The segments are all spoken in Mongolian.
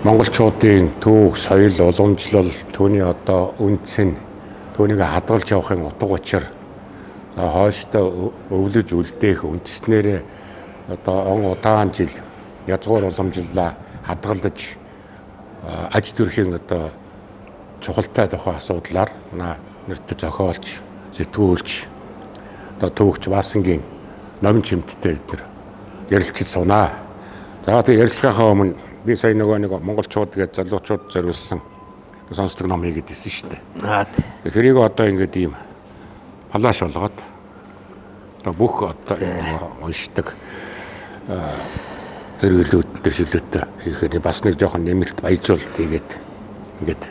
монголчуудын түүх, соёл, уламжлал, түүний одоо үнцэн, түүнийг хадгалж явахын утга учир хойштоо өвлөж үлдээх үндэснэрээ одоо он удаан жил язгуур уламжлалаа хадгалж аж төрхийн одоо чухалтай тухай асуудлаар нэрт зохиолч, сэтгүүлч одоо төвөгч Васангийн номын чимттэй бид ярилцж сунаа. За тэг ярилцахаа өмнө би сая нэг монголчууд гэж залуучууд зориулсан сонсдог ном хийгээд ирсэн шүү дээ. Тэг тэрийг одоо ингээд ийм палаш болгоод одоо бүх одоо уншдаг хэрэглүүд төр шилдэгтэй хийхээр бас нэг жоохон нэмэлт баяжуулалт хийгээд ингээд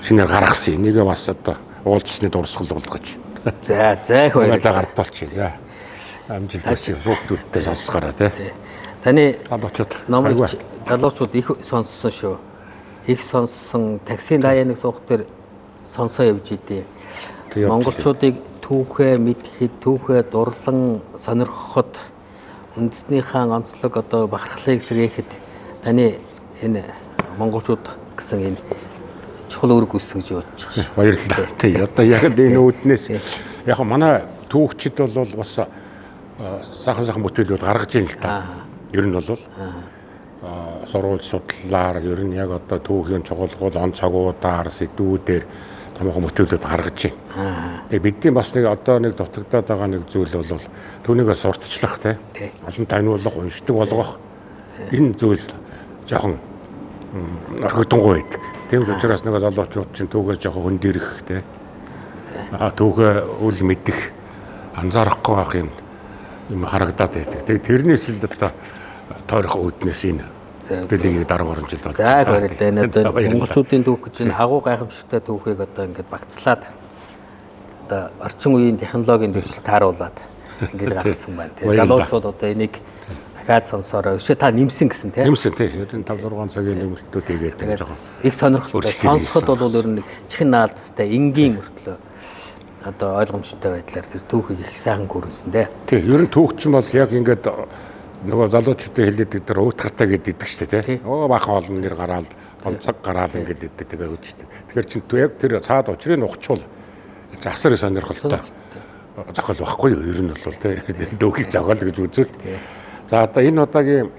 шинээр гаргасан. Энийг бас одоо уулзсны дурсгал болгож. За их баярлалаа. Гартуулчих. За амжилт хүсье хүүхдүүдтэй сонсгоорой тий. Таны номыг залуучууд их сонссон шүү. Их сонссон таксийн даяаныг суух дээр сонсоо явж идэв. Монголчуудыг түүхээ мэдхэд, түүхээ дурлан сонирхоход үндэснийхээ онцлог одоо бахархлыг сэргээхэд таны энэ монголчууд гэсэн энэ чухал үүрэг үүсгэж явуулчих ш. Баярлалаа. Тий. Одоо яг энэ үүднээс яг манай түүхчид бол бас сайхан бүтээлүүд гаргаж ийн л та. Ер нь бол сурвалж судлаар ер нь яг одоо түүхийн чухалгууд он цагуудаар сэдвүүдээр томоохон бүтээлүүд гаргаж байна. Тэгээ бидний бас нэг одоо нэг дутагдаад байгаа нэг зүйл бол түүнийгээ сурталчлах те. Олон таниулах, уншдаг болгох энэ зүйл жоохон орхигдонгуй байдаг. Тийм учраас нэг залуучууд чинь түүгээ жоохон хөндөрөх те. Түүгээ үл мэдэх, анзаарахгүй байх юм харагдаад байдаг. Тэгээ тэрнээс л одоо тойрох үүднээс энэ дэлхийд 13 жил болж. За баярлалаа. Одоо монголчуудын түүх гэж энэ агуу гайхамшигтай түүхийг одоо ингээд багцлаад одоо орчин үеийн технологийн дэвшилт тааруулаад ингэж гаргасан байна тийм. Залуучууд одоо энийг дахиад сонсороо. Өшөө та нэмсэн гэсэн тийм. Нэмсэн тийм. 5-6 цагийн нэмэлтүүд хийгээд жоохон их сонирхолтой. Сонсоход бол ер нь чихэн наадастай энгийн мөртлөө одоо ойлгомжтой байдлаар тэр түүхийг их сайхан гүрэнсэн дээ. Тийм. Ер нь түүхч нь бол яг ингээд нөгөө залуучуудын хэлээд дээр уутгартай гэдэг шүү дээ тийм. Бахан олон нэр гараад томцог гараад ингээд гэдэг өгч дээ. Тэгэхээр чин яг тэр цаад учрыг ухчвал асар сонирхолтой зохиол байхгүй юу? Ер нь бол тийм. Дүүхийг зохиол гэж үзвэл. За одоо энэ удаагийн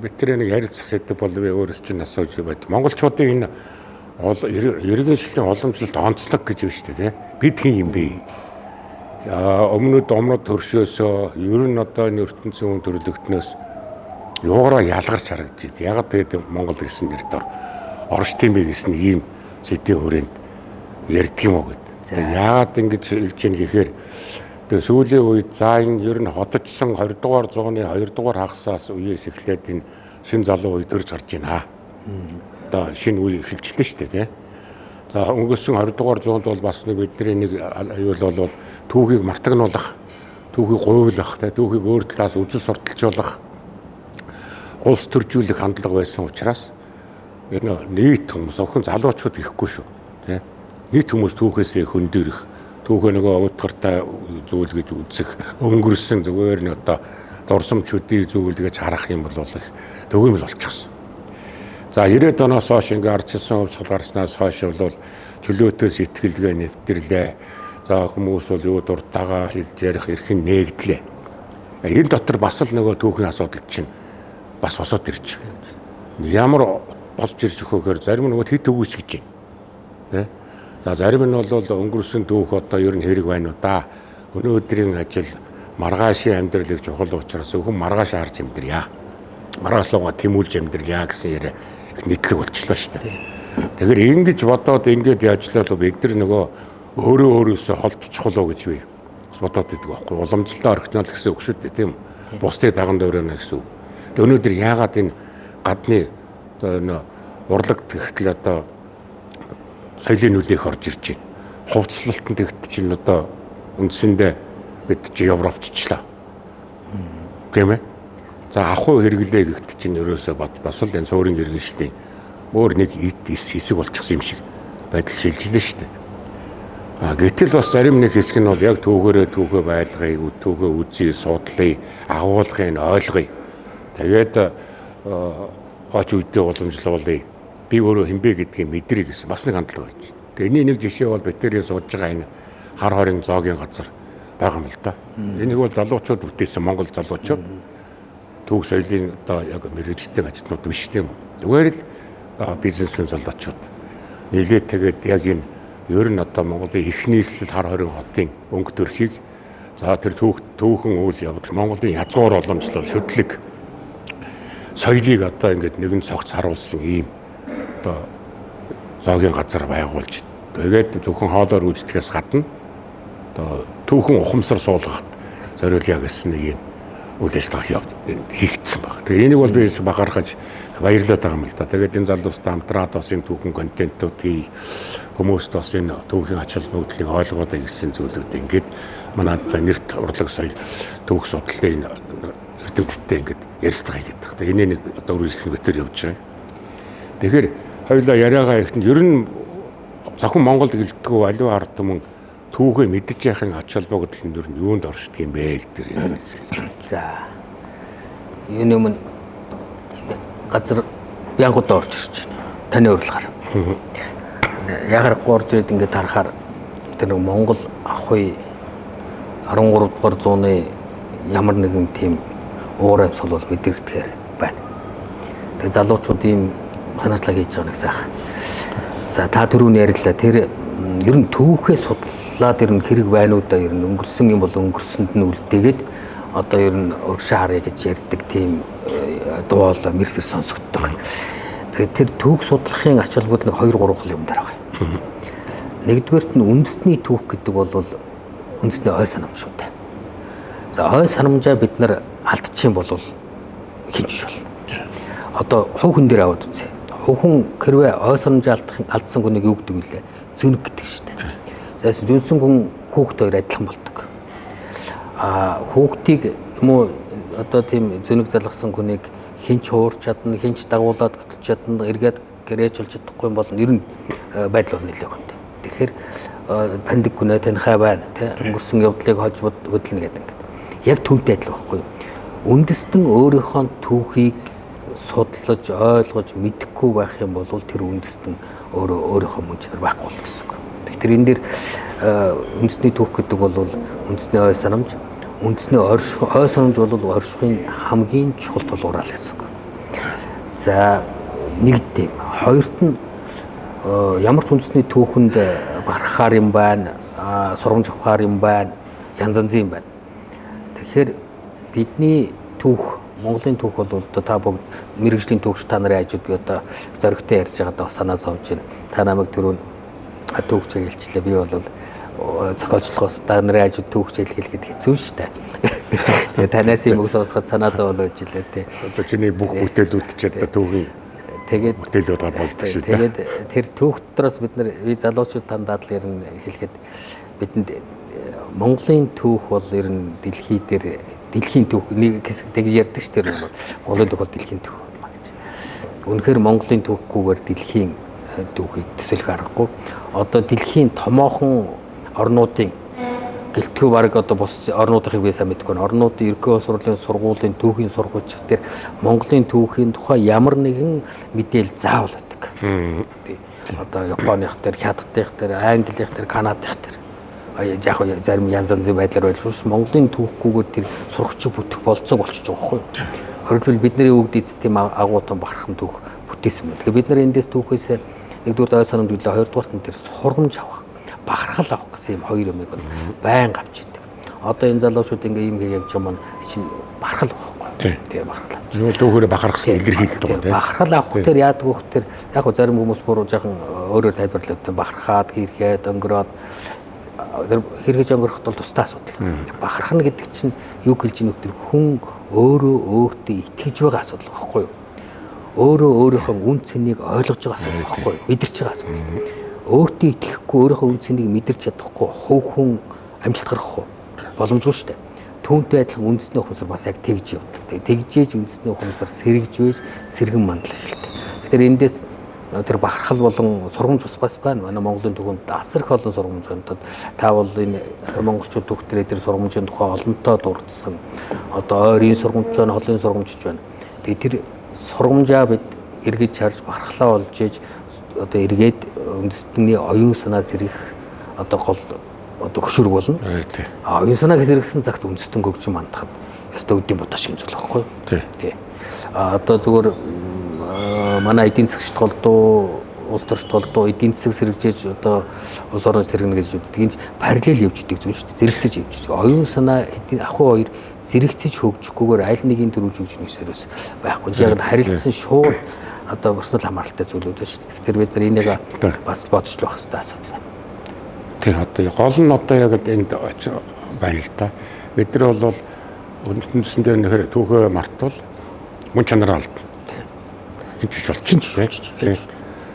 бидний нэг харилцах сэдв бол би өөрөөс чинь асууж байд. Монголчуудын энэ иргэншлийн уламжлалт онцлог гэж байна шүү дээ тийм. Бид хин юм бэ? Өмнөд төршөөсөө ер нь одоо энэ ертөнцийн хүн төрлөختнөөс юугаараа ялгарч харагдаж байна. Ягаад тэгээд Монгол гэсэн нэр дор орш тийм бэ гэсэн ийм сэдвийн хүрээнд ярьдаг юм уу гэдэг. Яагаад ингэж хэлж ийн гэхээр тэгээ сүүлийн үед за энэ ер нь ходожсон 20 дугаар зууны 2 дугаар хагасаас үеэс эхлээд энэ шин залуу үе төрж гарч байна. Одоо шинэ үе эхэлчихлээ шүү дээ тийм. За өнгөрсөн 20 дугаар зуунд бол бас нэг бидний нэг аюул бол түүхийг мартагнуулах, түүхийг гуйлах, түүхийг өөр талаас үзэл сурталчилах, улс төржүүлэх хандлага байсан учраас энэ нийт хүмүүс охин залуучууд ихгүй шүү тийм. Нийт хүмүүс түүхээсээ хөндөрөх, түүхөө нөгөө утгартай зүйл гэж үзэх, өнгөрсөн зүгээр нь одоо дурсамжуудын зүйл гэж харах юм бол их төгөөмөл болчихсон. За 90-ад оноос хойш ингээ ардчилсан хувьсгал гарснаас хойш бол чөлөөтөө сэтгэлгээ нэвтрлээ. За хүмүүс бол юу дуртайгаа хэлж ярих эрхэн нээгдлээ. Энэ дотор бас л нөгөө түүхийн асуудал чинь бас босоод ирж байна. Ямар босч ирж өгөхөөр зарим нь нөгөө хэд төвөөс гэж байна. За зарим нь бол өнгөрсөн түүх одоо ер нь хэрэг байна уу да. Өнөөдрийн ажил маргаашийн амьдралыг чухал учраас өхөн маргааш харж амьдрья. Маргааш лугаа тэмүүлж амьдрья гэсэн яриа нийтлэг болчихлоо шүү дээ. Тэгэхээр ингэж бодоод ингэж яажлаа бид нар нөгөө өөрөөсөө холдчихлоо гэж би бодоод идэг байхгүй. Уламжлалтаа орхинол гэсэн үг шүү дээ тийм. Бусдыг даган дөрөнө гэсэн үг. Өнөөдөр яагаад энэ гадны одоо урлаг тэгтэл одоо соёлын нөлөөх орж ирж байна. Хувцлалтанд тэгт чинь одоо үндсэндээ бид чи Европччлаа. Тийм ээ. За ахуй хэрэглээ гэхдээ чинь ерөөсөө бас л энэ суурин иргэншлийн өөр нэг хэсэг болчихсон юм шиг байдал шилжлээ шүү дээ. Гэтэл бас зарим нэг хэсэг нь бол яг түүхээ байлгахыг, түүхээ үзье, судлаа, агуулгыг ойлгоё. Тэгээд гооч үедээ уламжлуулъя. Би өөрөө хинбэ гэдгийг мэдрий гэсэн бас нэг хандлага байж. Тэгээ энэний нэг жишээ бол Батэрийн сууж байгаа энэ хар хорийн зоогийн газар байгаа юм л да. Энийг бол залуучууд бүтээсэн Монгол залуучууд түүх соёлын одоо яг мэрэгжлийн ажилтнууд биш тийм. Зүгээр л бизнесмен залуучууд нийлээд тэгээд яг энэ ер нь одоо Монголын их нийслэл хар хорийн хотын өнгө төрхийг за тэр түүхэн үйл явдал Монголын язгуур уламжлал шүтлэг соёлыг одоо ингээд нэгэн цогц харуулсан ийм одоо зоогийн газар байгуулж тэгээд зөвхөн хоолоор үүсдэхээс гадна одоо түүхэн ухамсар суулгахад зориулъя гэсэн нэг юм үйл ажиллагаа хийгдсэн баг. Тэгээ энийг бол би бахархаж баярлаад байгаа юм л да. Тэгээд энэ залуустай хамтраад бас энэ түүхэн контентуудыг хүмүүст бас энэ түүхийн ач холбогдлыг ойлгуулах гэсэн зүйлүүд ингээд манайд нэрт урлаг соёл түүх судлалын эрдэмтдтэй ингээд ярилцлага хийгээд байгаа. Тэгээ нэг одоо үргэлжлэн битэр явж байгаа. Тэгэхээр хоёулаа яриагаа ихэнд ер нь зөвхөн Монголд гэлдэггүй аливаа ард түмэн түүхээ мэдж яхахын ач холбогдол нь ер нь юунд оршдог юм бэ гэдэг. За. Юуны өмнө газар янгууд орж ирж байна. Таны урилгаар. Ягарахгүй орж ирээд ингээд харахаар тэр Монгол ахуй 13 дугаар зууны ямар нэгэн тийм уур амьсгал бол мэдрэгдэхээр байна. Тэгээ залуучууд ийм санаачлаг хийж байгаа нэг сайхан. За та түрүүний яриллаа тэр ер нь түүхээ судлаад ер нь хэрэг байна уу да ер нь өнгөрсөн юм бол өнгөрсөнд нь үлдээгээд одоо ер нь урагшаа харъя гэж ярьдаг тийм дуу бол мэрсэр сонсогддог. Тэгээд тэр түүх судлахын ач холбогдол нэг 2 3 юм дээр байгаа. Нэгдүгээрт нь үндэсний түүх гэдэг бол үндэсний ой санамж шүү дээ. За ой санамжаа бид нар алдчих юм бол хинч болно. Одоо хувь хүн дээр аваад үзье. Хувь хүн хэрвээ ой санамжаа алдсан хүнийг юу гэдэг вэ? Зөнөг гэдэг шүү дээ. За зөнсөн хүн хүүхд хоёр адилхан болдог. Хүүхдийг юм уу одоо тийм зөнөг залгасан хүнийг хинч хуурч чадна, хинч дагуулад хөтлж чадна, эргээд гэрээж болж чадахгүй юм бол ер нь байдал бол нэлээд хүнд. Тэгэхээр таньдаг гүнээ танихаа байна тий өнгөрсөн явдлыг хож бодлно гэдэг ингээд. Яг түнтэй адил байхгүй юу? Үндэстэн өөрийнхөө түүхийг судлаж, ойлгож, мэдэхгүй байх юм бол тэр үндэстэн өөрийнхөө мөнчнөр байхгүй болно гэсэн үг. Тэгэхээр энэ дэр үндэсний түүх гэдэг бол үндэсний ой санамж, үндэсний ой санамж бол оршихуйн хамгийн чухал тулгуур гэсэн үг. За нэгт юм. Хоёрт нь ямар ч үндэсний түүхэнд бахархаар юм байна, сургамж авахаар юм байна, янз янзын юм байна. Тэгэхээр бидний түүх, Монголын түүх бол одоо та бүгд мэрэгжлийн түүхч та нарын хажууд би одоо зоригтой ярьж байгаадаа санаа зовж байна. Та намайг түрүүн түүхч хэлчихлээ. Би бол зохиолчлохоос та нарын хажууд түүхч хэлэхэд хэцүү шүү дээ. Тэгээ танаас юм үг сонсоход санаа зовлоо гэж хэлээ тий. Одоо чиний бүх бүтээлүүд ч одоо түүхийн тэгээд бүтээлүүд болдог шүү дээ. Тэгээд тэр түүх дотроос бид нар залуучууд тандаад л ер нь хэлэхэд бидэнд Монголын түүх бол ер нь дэлхийн түүх нэг хэсэг тэгж ярьдаг ш тэр бол Монголын түүх бол дэлхийн түүх байна гэж. Үнэхээр Монголын түүхгүйгээр дэлхийн түүхийг төсөөлөх аргагүй. Одоо дэлхийн томоохон орнуудын гэлтгүү баг одоо бус орнуудыг би сайн мэдэхгүй. Орнуудын ерхий сургуулийн сургуулийн түүхийн сургуульч дээр Монголын түүхийн тухай ямар нэгэн мэдээлэл заавал байдаг. Одоо Японых дээр, Хятадных дээр, Англих дээр, Канадных дээр яг зарим янз янзын байдлаар байлгүй Монголын түүхгүйгээр тэр сурагчид бүтэх болцоог болчихж байгаа байхгүй юу. Өөрөлдвөл бидний өгд эцтийн агуутан бахархам түүх бүтээсэн байна. Тэгэхээр бид нар эндээс түүхээс нэгдүгээр ой санамж үлээ, хоёрдугаарт нь тэр сургамж авах, бахархал авах гэсэн юм хоёр юмыг бол байнга авч идэг. Одоо энэ залуучууд ингээ юм хийж явж байгаа маань чинь бахархал авахгүй. Тэгээ бахархал авч. Юу түүхээрээ бахархсан илэрхийлэлт байгаа тийм. Бахархал авах тэр яадаг вэ гэхээр яг зарим хүмүүс буруу жоохон өөрөөр тайлбарлаад бахархаад хийрхээд өнгөрөөд хэрэгж өнгөрөхд бол тустай асуудал. Бахархна гэдэг чинь юу гэлж ийн өтер хүн өөрөө өөртөө итгэж байгаа асуудал байхгүй юу? Өөрөө өөрийнхөө үн цэнийг ойлгож байгаа асуудал байхгүй юу? Мэдэрч байгаа асуудал. Өөртөө итгэхгүй өөрийнхөө үн цэнийг мэдэрч чадахгүй хувь хүн амжилт гаргах уу? Боломжгүй шүү дээ. Түүнтэй адилхан үндэсний ухамсар бас яг тэгж явдаг. Тэгжээж үндэсний ухамсар сэргэж байж сэргэн мандал эхэлдэг. Тэгэхээр эндээс тэр бахархал болон сургамж бас байна. Манай Монголын түүхэнд асар их олон сургамж байна. Та бол энэ монголчууд түүхтэрээ тэр сургамжийн тухай олонтоо дурдсан. Одоо ойрын сургамж байна, холын сургамж байна. Тэгээ тэр сургамжаа бид эргэж харж бахархлаа олж иж одоо эргээд үндэстний оюун санаа сэргэх одоо гол одоо хөшүүрэг болно. Тий. Оюун санаа сэргэсэн цагт үндэстэн хөгжим хандахад ястаа үдийн бодож шиг зүйл байхгүй юу? Тий. Одоо зүгээр манай эдийн засгч голдуу улс төрч голдуу эдийн засаг сэргэжээж одоо улс орон сэргэнэ гэж үү. Тэгинж параллел явж идэг зүйл шүү дээ. Зэрэгцэж явж идэг. Оюун санаа ахуй хоёр зэрэгцэж хөгжихгүйгээр аль нэгийн төрөж хөгжих ёсоос байхгүй. Яг харилцсан шууд одоо бурснал хамааралтай зүйлүүд байна шүү дээ. Тэгэхээр бид нар энийг бас бодож л байх хэрэгтэй асуудал байна. Тий, одоо гол нь одоо яг л энд байна л да. Бид нар бол үндэсэндээ нөхөр түүхээ мартвал мөн чанараа алдна. Хинч болчих.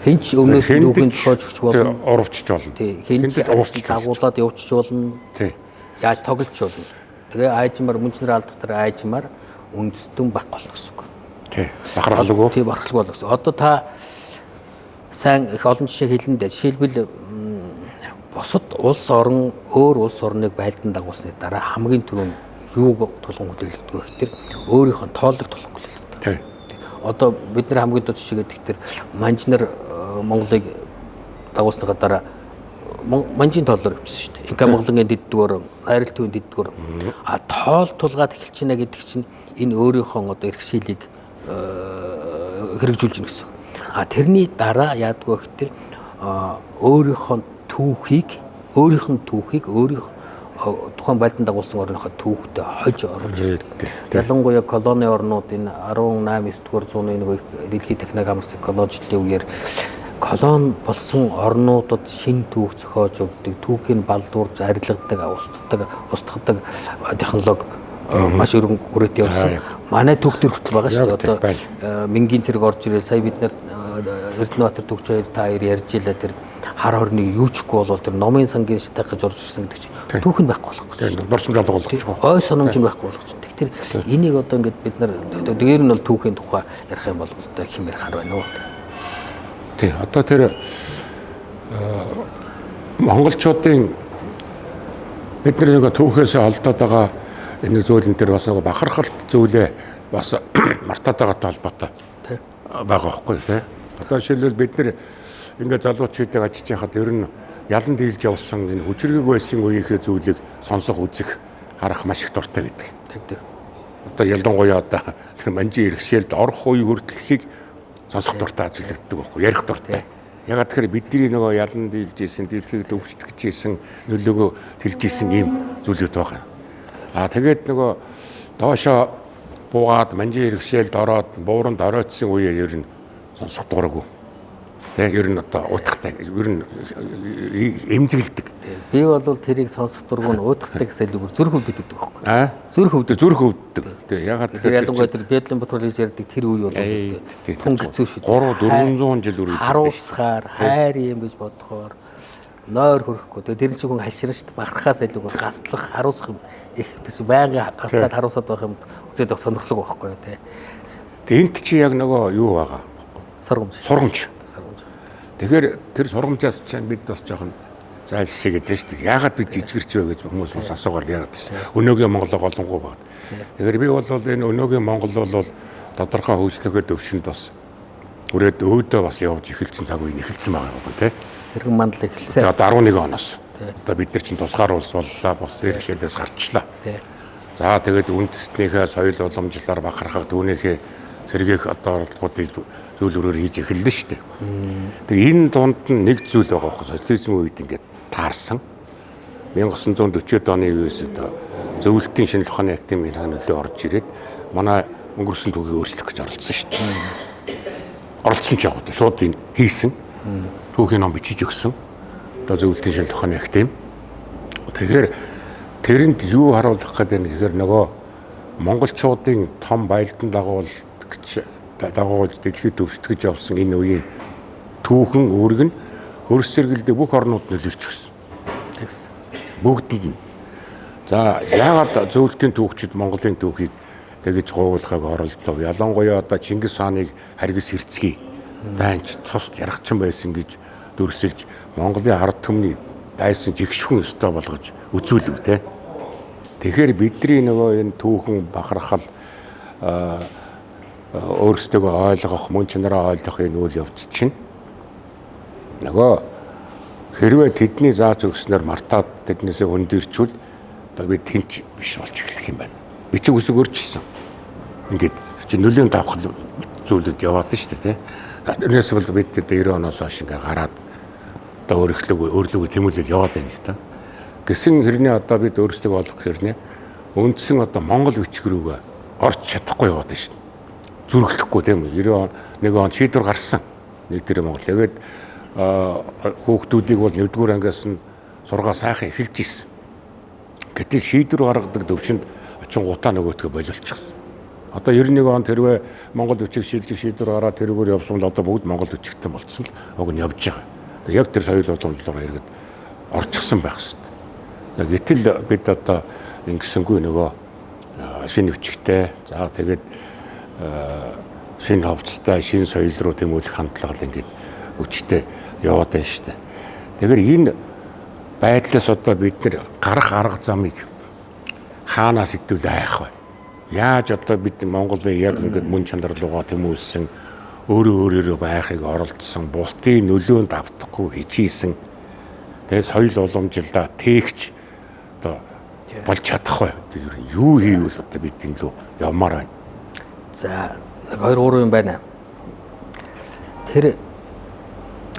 Хинч өмнөөс нүгэн зохиож өгч болно. Урвчж болно. Тий. Хинч дагуулад явуулчих болно. Тий. Яаж тоглож болно. Тэгээ айжмаар мөнчнөр алдахтар айжмаар үндэстэн баг болно гэсэн үг. Тий. Бахархалгүй. Тий, бахархалгүй болно гэсэн. Одоо та сайн их олон жишээ хэлэндээ жишээлбэл бусад улс орн өөр улс орныг байлдан дагуулсны дараа хамгийн түрүүнд юуг тулгын хүлээлгдэг вэ гэхээр өөрийнх нь тоолдог тулгын хүлээлгдэг. Тий. Одоо бид нар хамгийн дод жишээгээд тэгэхээр манжнар Монголыг дагуулсныхаа дараа манжийн тоолоор явчихсан шүү дээ. Инка Монголын дэддгээр, найрал төвийн дэддгээр. Тоол тулгаад эхэлж байна гэдэг чинь энэ өөрийнхөө одоо эрхшээлийг хэрэгжүүлж гэнэ гэсэн. Тэрний дараа яадгүй гэхээр өөрийнх нь түүхийг тухайн байлдан дагуулсан орныхоо түүхтэй хож оруулж ирдэг. Ялангуяа колони орнууд энэ 18-9-р зууны нэг дэлхийн техник амарсаг колоничлалын үеэр колон болсон орнуудад шин түүх зохиож өгдөг, түүхийг балдуурж арилгадаг, устгадаг технологи маш өргөн хүрээтэй явсан. Манай түүх төр хүртэл байгаа шүү дээ. Одоо Мингийн цэрэг орж ирэл сая бид нар Эрдэнэбаатар түүхч хоёр та хоёр ярьж илаа тэр хар хорныг юучгүй бол тэр номын сангийн шатах гэж орж ирсэн гэдэг чинь түүх нь байхгүй болох гэж. Дурсамж алга болгочих. Ой санамж нь байхгүй болох гэж. Тэгэхээр энийг одоо ингээд бид нар дээр нь бол түүхийн тухай ярих юм бол одоо хэм ярихаар байна уу? Тий. Одоо тэр монголчуудын бидний нэг түүхээс олдоод байгаа энэ зүйлэн дээр бас нэг бахархалт зүйлээ бас мартаад байгаатай холбоотой байгаа байхгүй тий. Одоо жишээлбэл бид нар ингээд залуучуудыг ажиллаж байхад ер нь ялан дийлж явсан энэ хүчрэг байсан үеийнхээ зүйлийг сонсох үзэх харах маш их дуртай гэдэг. Одоо ялангуяа одоо тэр манжийн иргэшээлд орох үе хүртэлхийг сонсох дуртай ажилладаг байхгүй ярих дуртай. Ягаад тэгэхээр бидний нөгөө ялан дийлж исэн дэлхийг дөвчтгэж исэн нөлөөгөө тэлж исэн ийм зүйлүүд байгаа. Тэгээд нөгөө доошоо буугаад манжийн иргэшээлд ороод бууранд оройтсан үеэр ер нь сонсох дурггүй. Тэг ер нь одоо уутахтай ер нь эмзэглэдэг. Би бол тэрийг сонсох дургуун уутахтай гэсэн үг зүрх хөвдөд гэдэг байхгүй. Зүрх хөвдөд. Тэг ягаад тэгэхээр ялангуяа тэр Бэдлэн Батбар гэж ярьдаг тэр үе бол тун хэцүү шүү дээ. 300 жил үргэлж харуулсахаар хайр юм гэж бодохоор нойр хөрөхгүй. Тэр чинь хүн хаширна шүү дээ. Бахархаас илүү гаслах, харуулсах юм их төс байнга гаслаад харуулсаад байх юм үзээд байх сонирхолтой байхгүй тий. Тэг энд чи яг нөгөө юу байгаа? Сургамж. Тэгэхээр тэр сургамжаас чинь бид бас жоохон зайлшгүй гэдэг шүү дээ. Яагаад бид жижигэрч вэ гэж хүмүүс бас асуугаар яриад шүү дээ. Өнөөгийн Монгол голонгуй байна. Тэгэхээр би бол энэ өнөөгийн Монгол бол тодорхой хөгжлөгөө төвшөнд бас үрээд өөдөө бас явж эхэлсэн цаг үе эхэлсэн байгаа юм тий. Сэргэн мандал эхэлсэн. Одоо 11 оноос. Одоо бид нар чинь тусгаар улс боллоо, бус иргэшээлээс гарчлаа. За тэгээд үндэстнийхээ соёл уламжлалаар бахархах түүнийхээ сэргээх одоо оролдлогуудыг зүйл өрөөр хийж эхэллээ шүү дээ. Тэгээ энэ дунд нь нэг зүйл байгаа байхгүй социализм үед ингээд таарсан. 1940-од оны үеэс одоо зөвлөлтийн шинжилгээ ухааны актын нөлөө орж ирээд манай өнгөрсөн түүхийг өөрчлөх гэж оролцсон шүү дээ. Оролцсон ч яг одоо шууд энэ хийсэн. Түүхийн ном бичиж өгсөн. Одоо зөвлөлтийн шинжилгээ ухааны актын. Тэгэхээр тэрэнд юу харуулах гэдэг нь гэхээр нөгөө монголчуудын том баялдан дагуулж дэлхийд өвсдгэж явсан энэ үеийн түүхэн үүрэг нь хөрс зэрэгэлдээ бүх орнууд нөлөөлж өгсөн. Бүгдэнд нь. За яагаад зөвлөлтийн түүхчид Монголын түүхийг тэгж гуйгуулахыг оролдов? Ялангуяа одоо Чингис хааныг харгас хэрцгий дайнч цуст ярахчин байсан гэж дүрсэлж Монголын ард түмний дайсан жигшхэн өстой болгож үзүүлв те. Тэгэхээр бидний нөгөө энэ түүхэн бахархал өөрсдөө ойлгох, мөн чанараа ойлгох энэ үйл явц чинь нөгөө хэрвээ тэдний зааж өгснөөр мартаад тэднээсээ өндөрчүүл одоо би тэнч биш болж эхлэх юм байна. Би ч үсэг өөрчилсөн. Ингээд чи нөлөөнд авах зүйлүүд яваад шүү дээ, тий. Тэрнээс бол бид 90 оноос хойш ингээ гараад одоо өөрлөгөө тэмүүлэл яваад байна л да. Гэсэн хэрнээ одоо бид өөрсдөө олох хэрнээ үндсэн одоо Монгол бичиг рүүгээ орч чадахгүй яваад шин. Зүрхлэхгүй тийм үү? 91 он шийдвэр гарсан. Нэг тэр Монгол. Тэгээд хүүхдүүдийг бол 1-р ангиас нь сургаа сайхан эхэлж ирсэн. Гэтэл шийдвэр гаргадаг төвшөнд очин гутаа нөгөөдгөө боловлчихсан. Одоо 91 онд хэрвээ Монгол бичиг шилжих шийдвэр гараад тэрүүгээр явсан бол одоо бүгд Монгол бичигтэн болцсон л уг нь явж байгаа. Яг тэр соёл уламжлалаар иргэд орчихсон байх хэвээр. Гэтэл бид одоо ингэсэнгүй нөгөө шинэ бичгтэй за тэгээд шинэ ховцтой шинэ соёл руу тэмүүлэх хандлага л ингээд өчтөө яваад байна шүү дээ. Тэгэхээр энэ байдлаас одоо бид нэр гарах арга замыг хаанаас идэвэл айх вэ? Яаж одоо бид Монголын яг ингээд мөн чанар руугаа тэмүүлсэн өөрөөрөө байхыг оролдсон бусдын нөлөөнд автахгүй хичээсэн тэгээд соёл уламжлалаа тээгч одоо болж чадахгүй юу хийвэл одоо бид энэ лөө явмаар байна. За 2-3 юм байна. Тэр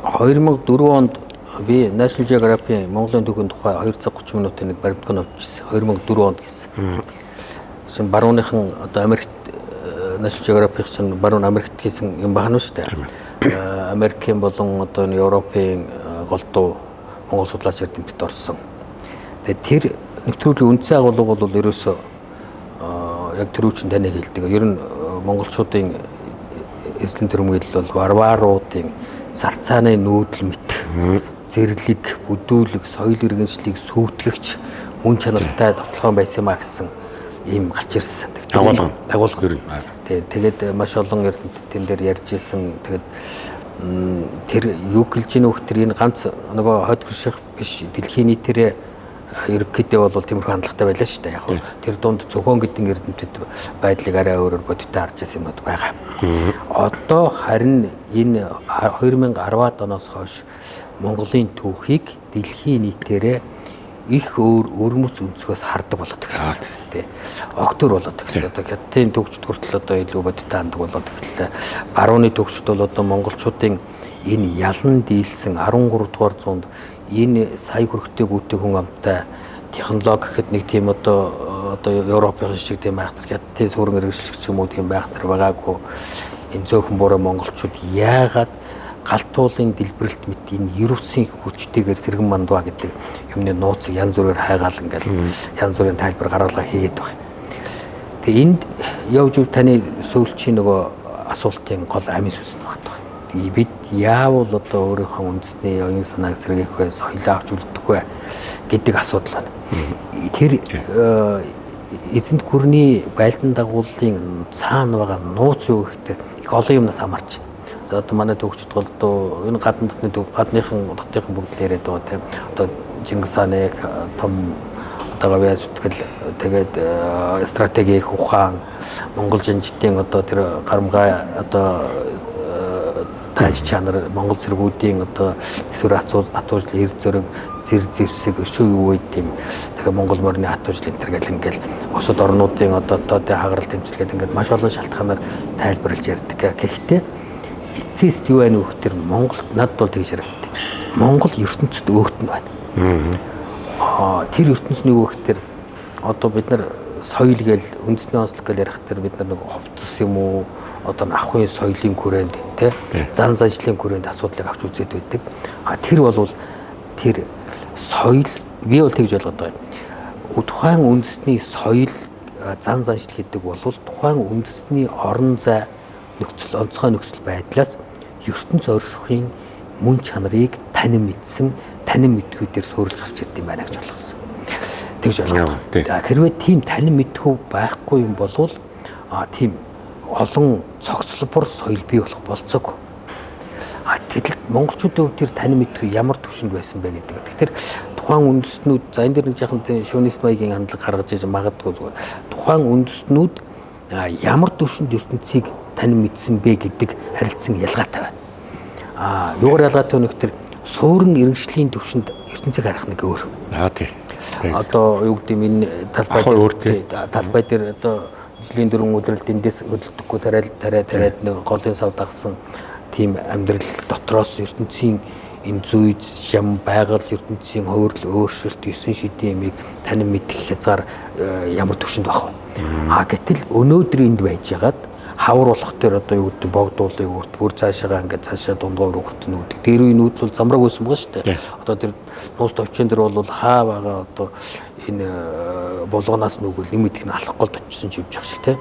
2004 онд би National Geographic Монголын түүхийн тухай 2 цаг 30 минутын нэг баримтг нь авчихсан. 2004 онд гэсэн. Чин барууныхан одоо Америкт National Geographic чинь баруун Америкт хийсэн юм байна шүү дээ. Америкийн болон одоо Европын голдуу Монгол судлаач эрдэмтэд орсон. Тэгээд тэр нэвтрүүлгийн үндсэн агуулга бол ерөөсөө яг түрүүчин таныг хэлдэг. Ер нь монголчуудын эзлэн төрөмгөл бол варваруудын зарцааны нүүдэл мэт зэрлэг, бүдүүлэг, соёл иргэншлийг сүйтгэгч мөн чанартай довтлогоо байсан маа гэсэн ийм гарч ирсэн. Агуулга ер нь. Тэгээд маш олон эрдэмтдийн дээр ярьж ирсэн. Тэгээд тэр юу гэлж ийн хөхтөр энэ ганц нөгөө хойд хурших биш дэлхийн нийтээрээ ерөнхийдөө бол тиймэрхүү хандлагатай байлаа шүү дээ. Яг нь тэр дунд зөвхөн гэдэн эрдэмтэд байдлыг арай өөрөөр бодиттой харж ирсэн юм байгаа. Одоо харин энэ 2010-ад оноос хойш Монголын түүхийг дэлхийн нийтээрээ их өрмөц өнцгөөс хардаг болоод ирсэн. Тэ. Огтөр болоод ирсэн. Одоо хятадын төгсчд хүртэл одоо илүү бодиттой хандаг болоод ирлээ. Барууны төгсчд бол одоо монголчуудын энэ ялан дийлсэн 13 дугаар зуунд энэ сая хүрэхтэй гүйтэй хүн амтай технологи гэхэд нэг тийм одоо Европын шиг тийм байхтар хятадын сүрэн хэрэгжлэгч юм уу тийм байхтар байгаагүй энэ зөөхөн буруу монголчууд яагаад галтуулын дэлбэрэлт мэт энэ ерөөсийн хүчтэйгээр сэргэн мандва гэдэг юмны нууцыг янз бүрээр хайгаал ингээл янз бүрийн тайлбар гаргалгаа хийгээд байгаа. Тэгээ энд явж таны сүүлчийн нөгөө асуултын гол амин сүнс нь багт байгаа. Бид яавал одоо өөрийнхөө үндэсний оюун санааг сэргээх вэ, соёлоо авч үлдэх вэ гэдэг асуудал байна. Тэр эзэнт гүрний байлдан дагуулын цаана байгаа нууц юу гэхээр их олон юмнаас хамаарч байна. За одоо манай төгсчд голдуу энэ гадныхын бүгд яриад байгаа тийм одоо Чингис хааны том одоо гавьяа зүтгэл тэгээд стратеги их ухаан Монгол жанжтын одоо тэр гарамгай одоо тааж чанар Монгол зэргүүдийн одоо төсвөр атуужл эрд зөрөг зэр зэвсэг өшөө юу үед тийм тэгээ Монгол морины атуужл энэ төр гэл ингээл бусад орнуудын одоо хагарал тэмцэлгээд ингээд маш олон шалтгаанаар тайлбарлаж ярьдаг. Гэхдээ эцэст юу байна вэ гэхээр Монголд надад бол тэгж харагдав. Монгол ертөнцид өөрт нь байна. Тэр ертөнц нь юу гэхээр одоо бид нар соёл гээл үндэсний онцлог гээл ярих тэр бид нар нэг ховцос юм уу одоо ахуйн соёлын хүрээнд тий зан заншлын хүрээнд асуудлыг авч үзээд байдаг. Тэр бол тэр соёл би бол тэгж ойлгоод байна. Тухайн үндэсний соёл зан заншил гэдэг бол тухайн үндэсний орон зай нөхцөл онцгой нөхцөл байдлаас ертөнц оршихын мөн чанарыг танин мэдсэн танин мэдхүйдээр суурж гарч ирд юм байна гэж ойлгосон. Тэгж ойлгоод. Хэрвээ тийм танин мэдхүү байхгүй юм бол тийм олон цогцлбор соёл бий болох болцоогүй. Гэтэл монголчуудын хувьд тэр танин мэдхүй ямар төвшөнд байсан бэ гэдэг. Тэгэхээр тухайн үндэстнүүд за энэ дэр нэг жаахан шовинист маягийн хандлага гаргаж иж магадгүй зүгээр. Тухайн үндэстнүүд ямар төвшөнд ертөнцийг танин мэдсэн бэ гэдэг харилцан ялгаатай байна. Юугаар ялгаатай вэ гэхээр суурин иргэншлийн төвшөнд ертөнцийг харах нэг өөр. Тийм. Одоо юу гэдэг энэ талбай дээр одоо жилийн 4 өдрөлд эндээс хөдөлдөггүй тариад нэг голын сав дагсан тийм амьдрал дотроос ертөнцийн энэ зүй жам байгаль ертөнцийн хөвөрл өөрчлөлт 9 шидийн ямиг танин мэдэх хязгаар ямар төвшөнд байх вэ? Гэтэл өнөөдөр энд байжгаад хавар болох дээр одоо юу гэдэг богдуулын үрт бүр цаашаа ингээд цаашаа дундгой руу хүртэн үүдэг. Тэр үеийн үүд бол замраг байсан байгаа шүү дээ. Одоо тэр нуус товчон дээр бол хаа байгаа одоо энэ болгоноос нүгэл нэмэдэх нь алах голд очсон ч явж ах шиг те.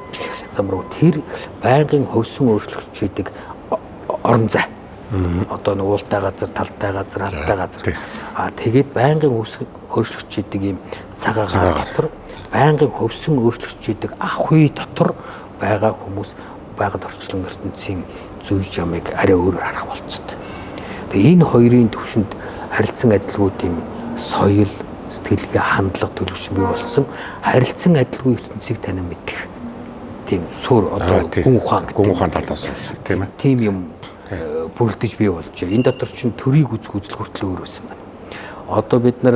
Замраг тэр байнгын хөвсөн өөрчлөгч хийдэг орон зай. Одоо нэг уултай газар, талтай газар, алтай газар. Тэгээд байнгын өөрчлөгч хийдэг ийм цагаан гар дотор байнгын хөвсөн өөрчлөгч хийдэг ах үе дотор байгаа хүмүүс байгаль орчлон ертөнцийн зүй жамыг арай өөрөөр харах болцсон. Тэгээ энэ хоёрын төвшөнд харилцан адилгүй тийм соёл, сэтгэлгээ, хандлага төлөвшин бий болсон. Харилцан адилгүй ертөнцийг танин мэдэх. Тийм сур одоо гүн ухаан талаас тийм ээ. Тийм юм бүрдэж бий болж байна. Энэ дотор чинь төрийг үзэх үзэл хүртэл өөр байсан байна. Одоо бид нар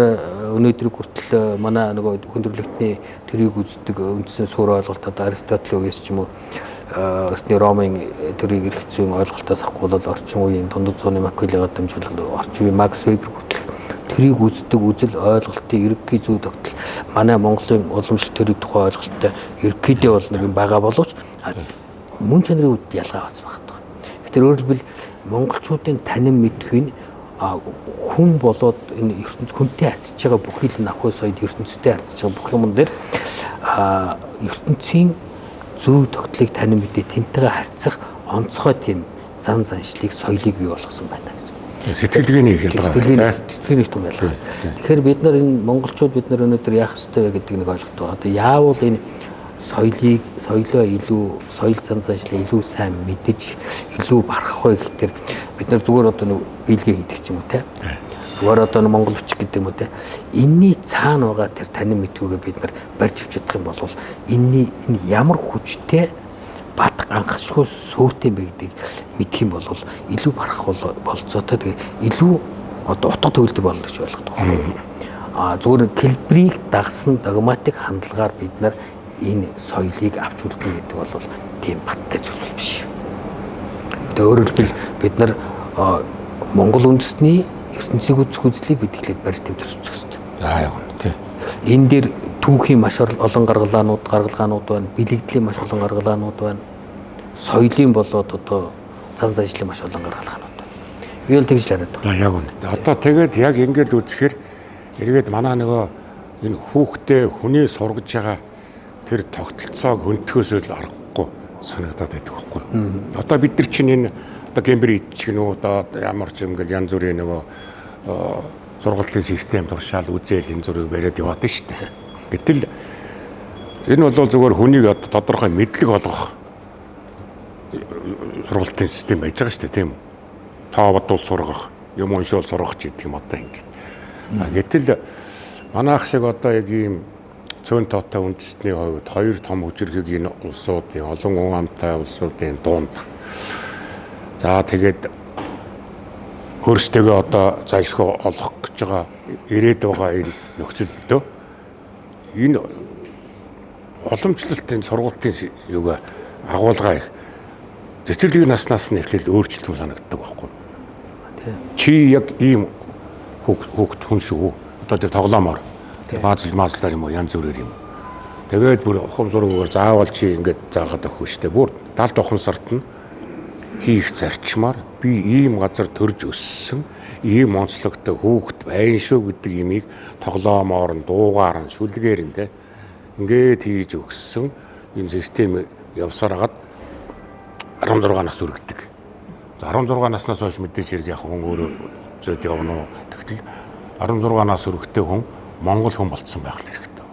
өнөөдөр хүртэл манай нөгөө хүндрэлтний төрийг үздэг үндсэн суурь ойлголтод Аристотелийн үеэс ч юм уу эртний Ромын төрийг эрх зүйн ойлголтоос авахгүй бол орчин үеийн дундад зууны Макиавеллига дамжуулан орчин үеийн Макс Вебер хүртэл төрийг үздэг үзэл ойлголтын ерөнхий зүй тогтол манай Монголын уламжлалт төрийн тухай ойлголттой ерөнхийдөө бол нэг юм байгаа боловч мөн чанарын үед ялгаа бац багт. Тэгэхээр өөрөөр хэлбэл монголчуудын танин мэдэх нь хүн болоод энэ ертөнц хүнтэй харьцаж байгаа бүхий л ах уй соёд ертөнцтэй харьцаж байгаа бүх юм дээр ертөнцийн зүй тогтлыг танин мэдээ тэнтэйгээ харьцах онцгой тийм зан заншлыг соёлыг бий болгосон байна гэсэн. Сэтгэлгээний сэтгэлгээний том ялгаа. Тэгэхээр бид нар энэ монголчууд бид нар өнөөдөр яах ёстой вэ гэдэг нэг ойлголт байна. Одоо яавал энэ соёлоо илүү соёл зан заншлыг илүү сайн мэдж илүү барах вэ гэхээр бид нар зүгээр одоо нэг биелгээ хийдэг ч юм уу те. Зүгээр одоо нэг монгол бичиг гэдэг юм уу те. Энийний цаана байгаа тэр танин мэдгүйгээ бид нар барьж авч чадах юм бол энэ ямар хүчтэй бат ганхшгүй сөөртэй бэ гэдгийг мэдэх юм бол илүү барах болцоотой тэгээ илүү одоо утга төгөлдөр болно гэж ойлгох байхгүй. Зүгээр хэлбэрийг дагсан догматик хандлагаар бид нар энэ соёлыг авч үлдэнэ гэдэг бол тийм баттай зүйл биш. Тэгээд өөрөөр хэлбэл бид нар Монгол үндэсний ертөнцийг үзэх үзлийг бид эхлээд барьж тэмдэрч үзэх хэрэгтэй. Яг тийм. Энэ дээр түүхийн маш олон гаргалгаанууд байна, бэлэгдлийн маш олон гаргалгаанууд байна. Соёлын болоод одоо зан заншлын маш олон гаргалгаанууд байна. Би бол тэгж л хараад байна. Яг үнэ. Одоо тэгээд яг ингэж үзэхээр эргээд манай нөгөө энэ хүүхдээ хүний сургаж байгаа тэр тогтолцоог хөнтөхөөсөө л аргагүй санагдаад байдаг байхгүй. Одоо бид нар чинь энэ одоо гэмбэр идчих нь одоо ямар ч юм ингээл янз бүрийн нөгөө сургалтын систем туршаал үзэл энэ зүрийг бариад яваад нь шүү дээ. Гэтэл энэ бол зөвхөн хүнийг одоо тодорхой мэдлэг олгох сургалтын систем байж байгаа шүү дээ, тийм үү? Тоо бодвол сургах, юм уншуул сургах гэдэг юм одоо ингэ. Гэтэл манайх шиг одоо яг ийм цөөн тоотой үндэстний хувьд хоёр том хүчирхэг энэ улсуудын олон хүн амтай улсуудын дунд. За тэгээд хөрстэйгээ одоо зайлшгүй олох гэж байгаа ирээд байгаа энэ нөхцөлдөө энэ уламжлалтын сургалтын юугаа агуулгаа их цэцэрлэгийн наснаас нь эхлээл өөрчлөлт санагддаг байхгүй. Чи яг ийм хүүхд хүн шүү. Одоо тэр тоглоомоор маазлаар юм уу янз бүрээр юм. Тэгээд бүр ухам сургуугаар заавал чи ингэж заагаад өгөх штэ. Бүр 70 ухамсарт нь хийх зарчмаар би ийм газар төрж өссөн, ийм онцлогтой хүүхд байна шүү гэдэг имийг тоглоомоор нь дуугаар нь шүлгээр нь те ингээд хийж өгсөн энэ систем явсараад 16 нас өргөдөг. За 16 наснаас хойш мэдээж хэрэг яг хүн өөрөө зөд явна уу. Тэгтэл 16 нас өргөтэй хүн Монгол хүн болцсон байх хэрэгтэй.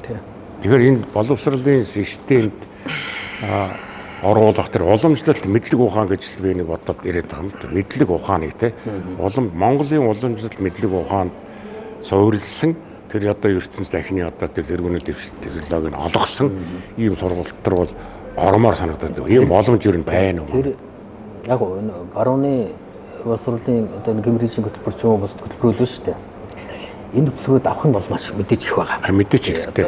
Тийм. Тэгэхээр энэ боловсролын системд оруулах тэр уламжлалт мэдлэг ухаан гэж би нэг бодоод ирээд байгаа юм л да. Мэдлэг ухааныг те Монголын уламжлалт мэдлэг ухаанд суурилсан тэр одоо ертөнцийн дахины одоо тэр тэргүүний дэвшил технологиг олгосон ийм сургалтар бол ормоор санагдаад ийм боломж юу байна уу? Тэр яг барууны боловсролын одоо нэг гимрийн хөтөлбөр ч юм уу бус хөтөлбөрөл шүү дээ. Энэ хөтөлбөрөд авах нь бол маш мэдээж их байгаа. Мэдээч хэрэгтэй.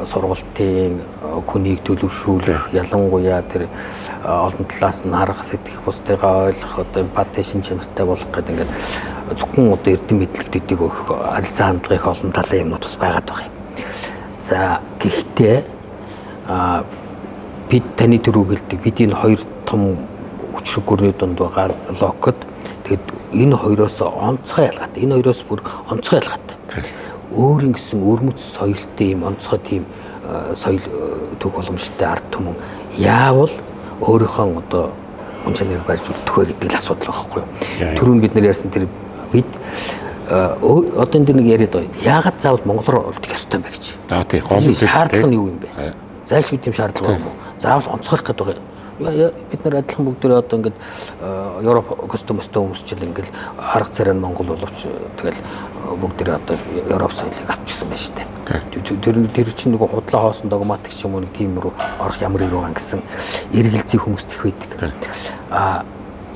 Сургалтын хүнийг төлөвшүүлэх, ялангуяа тэр олон талаас нь харах, сэтгэх, бусдыгаа ойлгох, одоо эмпати шин чанартай болох гэдэг ингээд зөвхөн одоо эрдэм мэдлэгтүүдийг өгөх харилцаа хандлага их олон талын юмнууд бас байгаад байгаа юм. За гэхдээ бид таны түрүү гэлдэг бид энэ хоёр том хүчрэг гүрний дунд байгаа локод тэгэд энэ хоёроос онцгой ялгаатай. Энэ хоёроос бүр онцгой ялгаатай. Өөрийн гэсэн өрмөц соёлтой юм онцгой тийм соёл төв боломжтой ард түмэн яавал өөрийнхөө одоо хүн чанарыг барьж үлдэх вэ гэдэг л асуудал байхгүй юу. Түрүүн бид нар ярьсан тэр бид одоо энэ нэг яриад байгаа. Яагаад заавал монголоор үлдэх ёстой юм бэ гэж. За тийм гол нь шаардлага нь юу юм бэ? Зайлшгүй тийм шаардлага юм уу? Заавал онцгойлох гэдэг байгаа. Бид нар адилхан бүгдээ одоо ингээд Европ костюмстэй хүмүүсчил ингээд арга царай нь Монгол боловч тэгэл бүгдээ одоо Европ соёлыг авчихсан байна шүү дээ. Тэр чинь нэг худлаа хоосон догматик ч юм уу нэг тийм рүү орох ямар ирүүган гэсэн эргэлзээ хүмүүст их байдаг.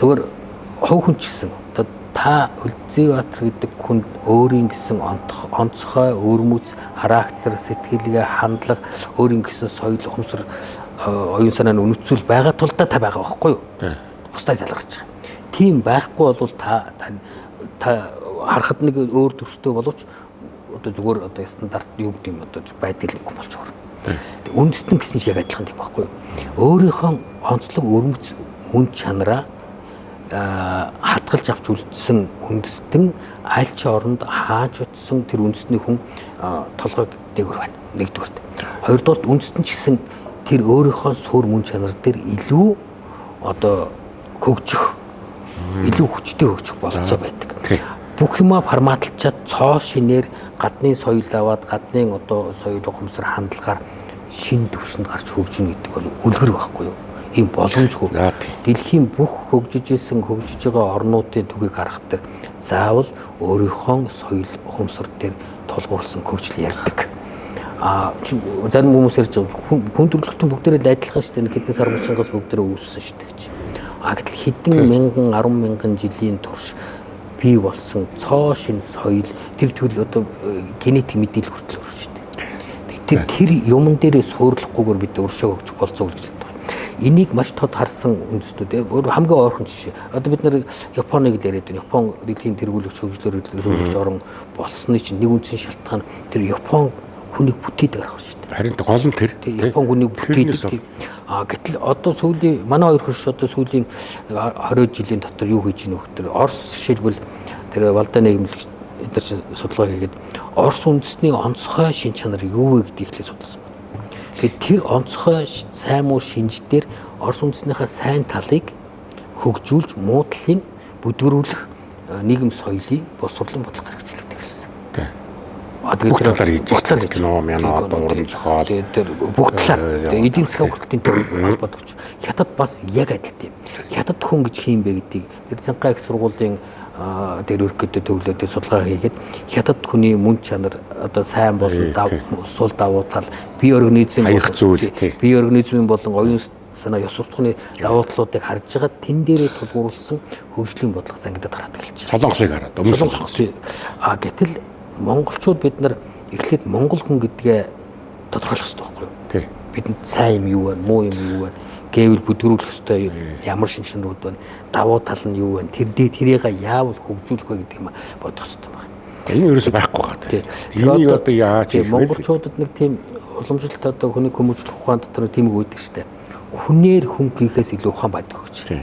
Зөвхөн хов хүн ч гэсэн одоо та Үлзийбаатар гэдэг хүнд өөрийн гэсэн онцгой өрмөц характер сэтгэлгээ хандлага өөрийн гэсэн соёл ухамсар оюун санааны үнэцүүл байгаа тул та байгаа байхгүй юу? Бусдаас ялгарч байгаа. Тийм байхгүй бол та харахад нэг өөр төрстэй боловч одоо зүгээр одоо стандарт юу гэдэг юм одоо байдаг нэг юм болж байгаа. Үндэстэн гэсэн чинь яг адилхан юм байхгүй юу? Өөрийнхөө онцлог өрмөц хүн чанараа хадгалж авч үлдсэн үндэстэн аль ч оронд хааж утсан тэр үндэстний хүн толгойг дээгүүр байна. Нэгдүгээрт. Хоёрдугаарт үндэстэн ч гэсэн тэр өөрийнхөө суурь мөн чанар дээр илүү одоо хөгжих, илүү хүчтэй хөгжих болцоо байдаг. Бүх юма форматлчаад цоо шинээр гадны соёл аваад гадны одоо соёл ухамсар хандлагаар шин төвшөнд гарч хөгжинө гэдэг бол үлгэр байхгүй юу? Ийм боломжгүй. Дэлхийн бүх хөгжиж байгаа орнуудын түүхийг харах дээр заавал өөрийнхөө соёл ухамсар дээр тулгуурласан хөгжил ярьдаг. Зарим хүмүүс ярьж байгаа хүн төрөлхтөн бүгдээрээ адилхан шүү дээ. Хэдэн сар булчингаас бүгдээрээ үүссэн шүү дээ гэж. Гэтэл хэдэн мянган 10 мянган жилийн турш бий болсон цоо шин соёл тэр тэгвэл одоо генетик мэдээлэл хүртэл өрөж шүү дээ. Тэр юмн дээрээ суурлахгүйгээр бид өршөө хөгжих болцоо гэж хэлдэг. Энийг маш тод харсан үндэстнүүд хамгийн ойрхон жишээ. Одоо бид нар Японыг яриад байна. Япон дэлхийн тэргүүлэгч хөгжлөөр орон болсны чинь нэг үндсэн шалтгаан тэр Япон хүнийг бүтээдэг арга шүү дээ. Харин гол нь тэр Япон хүнийг бүтээдэг. Гэтэл одоо сүүлийн манай хоёр хөрш одоо сүүлийн 20 жилийн дотор юу хийж ийнө хөхтөр Орос жишээлбэл тэр Валда нийгэмлэгч эдгээр чинь судалгаа хийгээд Орос үндэстний онцгой шин чанар юу вэ гэдгийг ихлэ судалсан. Тэгэхээр тэр онцгой сайн муу шинж дээр Орос үндэснийхээ сайн талыг хөгжүүлж муудлыг бүдгэрүүлэх нийгэм соёлын боловсролын бодлого хэрэгжүүлдэг гэсэн. Бүх талаар хийж байгаа кино, мяна, одоо уран зохиол. Тэр бүх талаар эдийн засгийн хөгжлийн төв холбоотойч хятад бас яг адилтай. Хятад хүн гэж хийм бэ гэдгийг тэр Цанхай их сургуулийн тэр өргөдөө төвлөдөө судалгаа хийгээд хятад хүний мөн чанар одоо сайн болон сул давуу тал бие организм болон оюун санаа ёс суртахууны давуу талуудыг харж байгаа тэн дээрээ тулгуурласан хөгжлийн бодлого зангидаад гараад эхэлж байна. Солонгосыг хараад өмнө гэтэл монголчууд бид нар эхлээд монгол хүн гэдгээ тодорхойлох хэрэгтэй байхгүй юу? Бидэнд сайн юм юу вэ, муу юм юу вэ? Гэвэл бүдгэрүүлэх хэрэгтэй ямар шинжлэлүүд байна, давуу тал нь юу вэ? Тэрийг яавал хөгжүүлэх вэ гэдэг юм бодох хэрэгтэй байна. Энэ ерөөсөй байхгүй байгаа. Энийг одоо яаж хийх вэ? Монголчуудад нэг тийм уламжлалт одоо хүний хүмүүжлэх ухаан дотор тийм үг өгдөг шүү дээ. Хүнээр хүн хийхээс илүү ухаан байдаг гэж.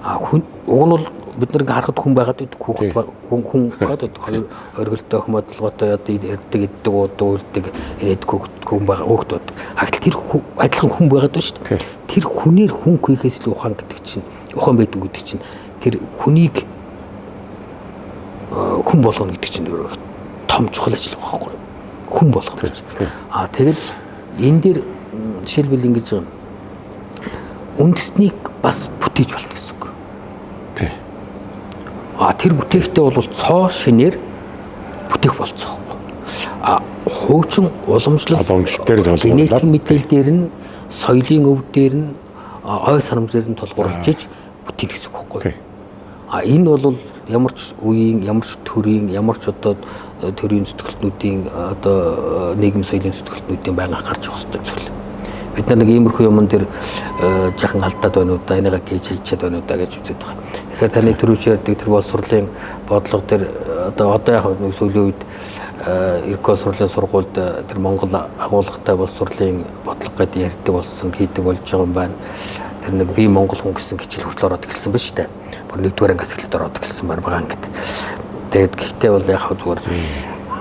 Хүн уг нь бол бид нар харахад хүн байгаад байдаг хүн гэдэг оргилтой хөмөдлөгөөтэй одоо ярьдаг иддэг уудуулдаг ирээд хүн байгаа хөөхтүүд. Хагтал тэр адилхан хүн байгаад байна шүү дээ. Тэр хүнээр хүн хийхээс илүү ухаан гэдэг чинь ухаан байдаг гэдэг чинь тэр хүнийг хүн болгоно гэдэг чинь том чухал ажил байхгүй юу? Хүн болгоно гэж. Тэгэл энэ дээр жишээлбэл ингэж байгаа үндэснийг бас бүтээж болно гэсэн үг. Тэр бүтээхтэй бол цоо шинээр бүтээх болцоохгүй. Хуучин уламжлал генетик мэдээлэл дээр нь соёлын өв дээр нь ой санамжлаар нь тулгуурлаж иж бүтээл гэсэн үг байхгүй. Энэ бол ямар ч үеийн, ямар ч төрийн, ямар ч одоо төрийн зүтгэлтнүүдийн одоо нийгэм соёлын зүтгэлтнүүдийн байнга анхаарч явах хэрэгтэй зүйл. Бид нар нэг иймэрхүү юмн дээр жаахан алдаад байна уу да, энийгээ гэж хайчаад байна уу да гэж үзээд байгаа. Тэгэхээр таны түрүүч ярьдаг тэр боловсролын бодлого дээр одоо яг нэг сүүлийн үед Ирко сурлын сургуульд тэр Монгол агуулгатай боловсролын бодлого гэдэг ярьдаг болсон, хийдэг болж байгаа юм байна. Тэр нэг би Монгол хүн гэсэн хичээл хүртэл ороод эхэлсэн ба штэ. Бүр нэгдүгээр ангиас эхлээд ороод эхэлсэн байгаа ингээд. Тэгээд гэхдээ бол яг зүгээр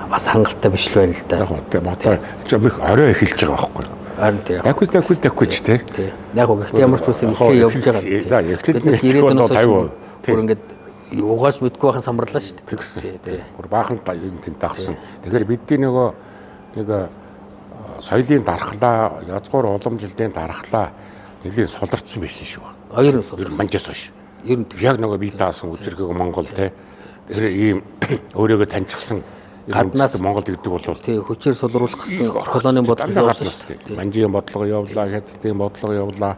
бас хангалттай биш л байна л да. Яг одоо жоо их орой эхэлж байгаа байхгүй. Харин тийм. Дакгүй ч тий. Яг гоо гэхдээ ямар ч үсэн ихээ явж байгаа юм. Да, эхлээд бид 90-аад оноос бүр ингээд угааж мэдгүй байхын самарлаа шүү дээ. Тий. Бүр баахан тэнд дагсан. Тэгэхээр бидний нэг соёлын дархлаа, язгуур уламжлалын дархлаа нэлийн солирцсон байсан шүү. Хоёр солирцсон. Манжаас хойш. Ер нь яг нөгөө бие даасан үжиргэг Монгол тий. Тэр ийм өөрийгөө таньчихсан гаднаас Монгол гэдэг бол тий хүчээр сулруулах гэсэн колонийн бодлого явуулсан шүү дээ. Манжийн бодлого явуулаа, хятадын бодлого явуулаа,